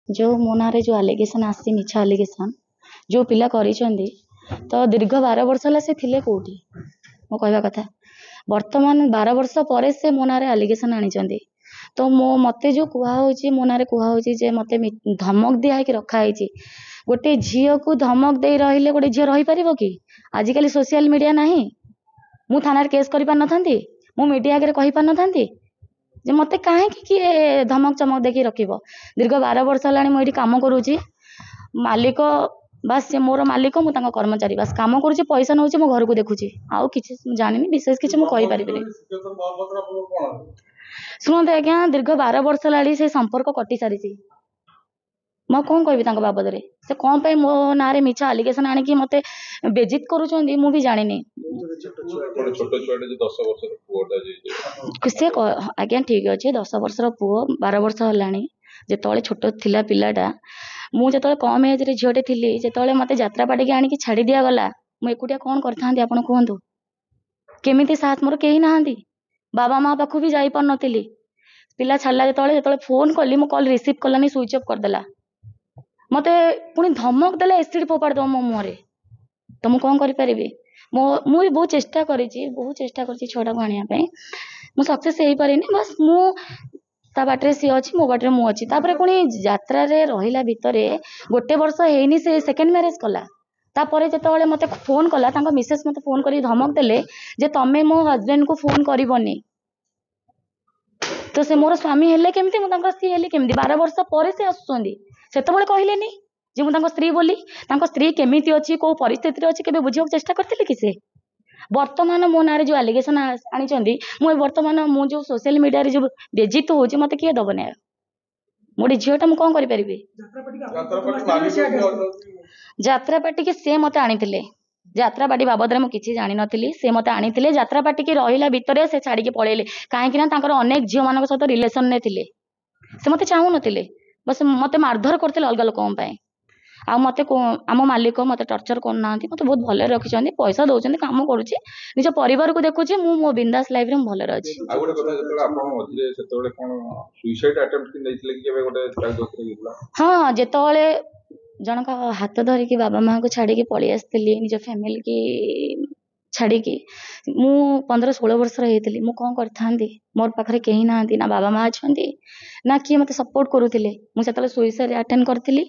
जो मो ना जो आलिगेसन आसी मिछ आलिगेसन जो पिला करिसेंदी तो दीर्घ 12 वर्ष है से थिले कोठी मो कहवा कथा वर्तमान 12 वर्ष पर से मो ना आलिगेसन आनी तो मो मते जो कुहाउची मो ना कुहाउची जे मते धमक दिया है रखा है गोटे झील को धमक दे रही गोटे झील रही पारिबो कि आजिकल सोशल मीडिया नहीं मु थाना केस कर पार नथांती मु मीडिया आगे कहि पार नथांती जे मते काहे किए धमक चमक देखी रखिबो दीर्घ 12 वर्ष हलाणी मु एठी काम करूची मालिक बस से मोर मालिक मु तांको कर्मचारी बस काम करूची पैसा नउची मो घर को देखुची आउ किछि जानिनी विशेष किछि मु कहि परिबिनी सुनते आज्ञा दीर्घ 12 वर्ष हलाणी से संपर्क कटि सारिची मैं कौन कहि बाबद रे से कौन पे मो ना मिछ आलिगेसन आनिकी मते बेजित करूछंदी मु भी जानिनी से आज्ञा ठीक अच्छे 10 वर्षर पुओ 12 वर्ष हलाणी जेतले छोट थिला पिलाटा मु जेतले कम एज रे झियोटे थिली जेतले मते यात्रा पाटी के आनिकी छाड़ी दिया गला मु एकुटिया कौन करथांदी आपण कहंतु केमिति साथ मोर केही नाहंदी बाबा माँ पाखु भी जाई पार नथिली पिला छाड़ला जेतले फोन कली मो call receive Kalani switch off कर देला मते पुणी धमक देला एसिड फोपाड़ दो मो मुहरे तो मु कौन करि परिबी मु भी बहुत चेष्टा करी छुआ को आने मु सक्सेस हो पारे बस मु ता बाटे सी अच्छी मो बाटे मु अच्छी तापर पुणी यात्रा रे रहिला भितरे गोटे वर्ष हेनी से सेकेंड मैरेज कला तापर जेतबेले मते फोन कला तांको मिसेस मते फोन करी धमक देले जे तमे मो हस्बैंड को फोन करिवनी तो से मोर स्वामी हेले केमती मु तांको स्त्री हेले केमती 12 वर्ष पर से आसुचंदी सेतबेले कहिलेनी जे मु तांको स्त्री बोली तांको स्त्री केमिति अछि को परिस्थिति अछि केबे बुझियो चेष्टा करथिले कि से वर्तमान मो ना जो आलिगेसन आनी मु वर्तमान मु जो सोशल मीडिया रे जो बेजित होची मते किए दब न्याय मोडी झियोटा मु कोन करि परिबी यात्रा पार्टी के से मते आनिथिले यात्रा पार्टी बाबद रे मु किछि जानि नथिली से मते आनिथिले यात्रा पार्टी के रहिला भितरे से छाडी के पळेले काहे कि ना तांकर अनेक झियो मानक साथ रिलेशन ने थिले से मते चाहू नथिले बस मते मारधर करथिले अलग लोकम पय आ मते आम मालिक मते टर्चर करना मते बहुत भले रखिछन्ती पैसा दउछन्ती काम करूची निज परिवार को देखुची मु मो बिंदास लाइफ रे भले रहची आ गोटे कथा जतले आपण मझिरे सेतोले कोन सुसाइड अटेम्प्ट कि नैथिले कि केबे गोटे ट्राई करथिले किला हां जेतोले जनका हाथ धरि कि बाबा मां को छाडी के पळी आस्थिली निज फैमिली की छाड़ी की मु 15-16 वर्ष रही मु कौन करथांदी मोर पाखरे केही नांती ना बाबा माँ अच्छी ना किए मते सपोर्ट करूथिले मु सेतले सुइसाइड अटेंड करथिली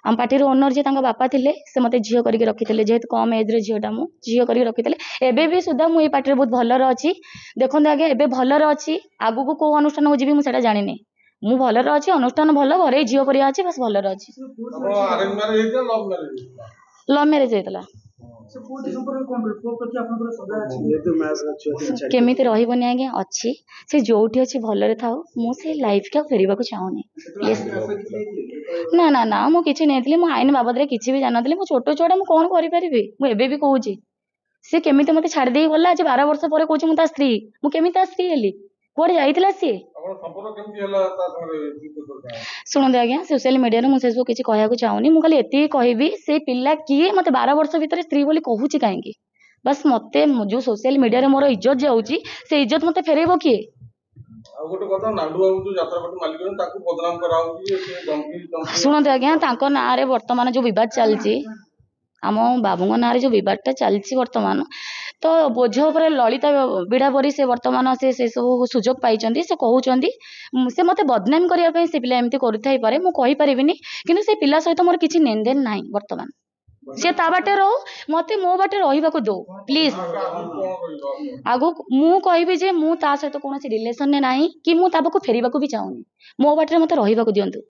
हम पार्टी ओनर जे तांका बापा थिले से मते झियो करके रखिथिले जेहेतु कम एज रे झियोटा मु झियो करके रखिथिले एबे भी सुधा मु ए पार्टी बहुत भलो रहची देखंदे आगे एबे भलो रहची आगु को को अनुष्ठान हो जिबी मु सेटा जानिनी मु भलो रहची अनुष्ठान भलो घरे झियो परिया अछि बस भलो रहची आपण अरेंज मैरिज या लव मैरिज लव मैरिज हेतला केमिति रहिबनी आज्ञा अच्छी से जोठी अच्छी भलरे थाउ मु से लाइफ के फेरिबा को चाहूनी ना ना ना मु किछि नेथिली मु आईन बाबद रे किछि भी जानथिली मु छोटो छोटा मु कोन करि परिबी मु एबे भी कहूची से केमिति मते छाड़ देई गला आज 12 वर्ष परे कहूची मु ता स्त्री मु केमिति स्त्री हेली कोड जाइतिला सी आपण संपर्क केमति हला ता संगे सुनंदे आज्ञा सोशल मीडिया रे मु से किछि कहया को चाहूनी मु खाली एति कहबी से पिल्ला किए मते 12 वर्ष भीतर स्त्री बोली कहूची काहेकी बस मते जो सोशल मीडिया रे मोर इज्जत जाउची से इज्जत मते फेरेबो किए आ गोटे कथा नाडू बाबू जो यात्रा पार्टी मालिक ताकू बदनाम कराउची से धमकी सुनंदे आज्ञा तांको ना रे वर्तमान जो विवाद चलची आम बाबू ना रे जो विवादटा चलची वर्तमान तो बोझ उपर ललिता बिड़ा परी से वर्तमान से सब सुजोग पाई से कहउचंदी से मते बदनाम करिया पई से पिला एमती करूथाई पारे मु कहि परिबिनी किंतु से पिला सहित मोर किछि लेनदेन नाही वर्तमान से ता बाटे रहो मते मो बाटे रहिबा को दो प्लीज आगो मु कहबी जे मु ता सहित कोनोसी रिलेशन ने नाही कि मु ताबा को फेरिबा को भी चाहूनी मो बाटे मते रहिबा को दियंतु।